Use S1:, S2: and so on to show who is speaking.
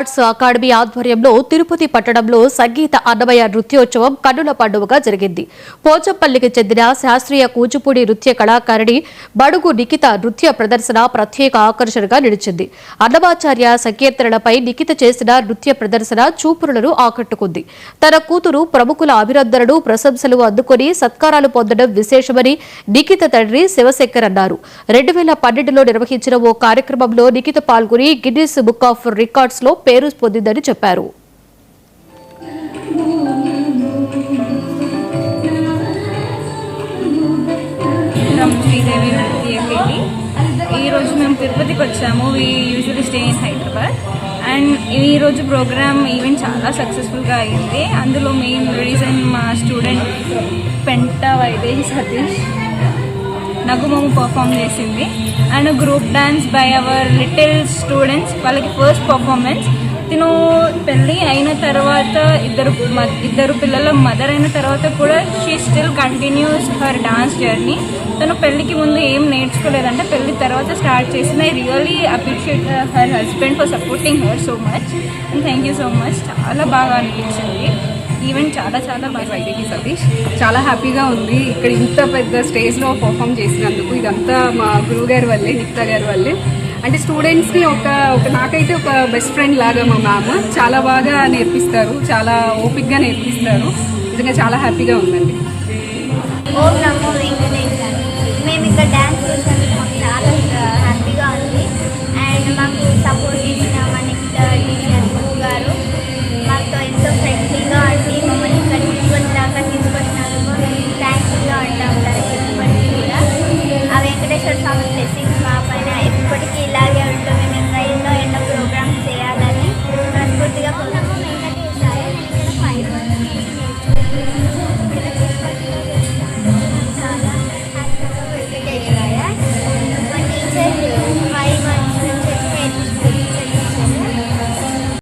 S1: Arts academy ఆధ్వర్యంలో తిరుపతి పట్టణంలో సంగీత అన్నమయ నృత్యోత్సవం కన్నుల పండుగగా జరిగింది. పోచంపల్లికి చెందిన శాస్త్రీయ కూచిపూడి నృత్య కళాకారిణి బడుగు నిఖిత నృత్య ప్రదర్శన ప్రత్యేక ఆకర్షణగా నిలిచింది. అన్నమాచార్య సంకీర్తనలపై నిఖిత చేసిన నృత్య ప్రదర్శన చూపురులను ఆకట్టుకుంది. తన కూతురు ప్రముఖుల అభినందనలు ప్రశంసలు అందుకుని సత్కారాలు పొందడం విశేషమని నిఖిత తండ్రి శివశంకర్ అన్నారు. 2012లో నిర్వహించిన ఓ కార్యక్రమంలో నిఖిత పాల్గొని గిన్నిస్ బుక్ ఆఫ్ రికార్డ్స్ లో పేరు పొందిందని చెప్పారు.
S2: ఈరోజు మేము తిరుపతికి వచ్చాము. We usually stay in Hyderabad and ఈరోజు ప్రోగ్రామ్ ఈవెంట్ చాలా సక్సెస్ఫుల్గా అయింది. అందులో మెయిన్ రీజన్ మా స్టూడెంట్ పెంట వైదేహి సతీష్ నగుమము పర్ఫామ్ చేసింది and group dance by our little students. వాళ్ళకి ఫస్ట్ పర్ఫార్మెన్స్. తిను పెళ్ళి అయిన తర్వాత ఇద్దరు పిల్లల మదర్ అయిన తర్వాత కూడా she still continuous her dance journey. తను పెళ్ళికి ముందు ఏం నేర్చుకోలేదంటే పెళ్ళి తర్వాత స్టార్ట్ చేసింది. I really appreciate her husband for supporting her so much and thank you so much. చాలా బాగా అనిపించింది ఈవెంట్. చాలా బాగా.
S3: వైదేహి సతీష్ చాలా హ్యాపీగా ఉంది ఇక్కడ ఇంత పెద్ద స్టేజ్లో పర్ఫామ్ చేసినందుకు. ఇదంతా మా గురువు గారి వల్లే, నిఖిత గారి వల్లే. అంటే స్టూడెంట్స్ని ఒక నాకైతే ఒక బెస్ట్ ఫ్రెండ్ లాగా మా మ్యామ్ చాలా బాగా నేర్పిస్తారు, చాలా ఓపిక్గా నేర్పిస్తారు. నిజంగా చాలా హ్యాపీగా ఉందండి.
S4: ఓం నమో వెంకటేశ్వర. మేము ఇక్కడ డ్యాన్స్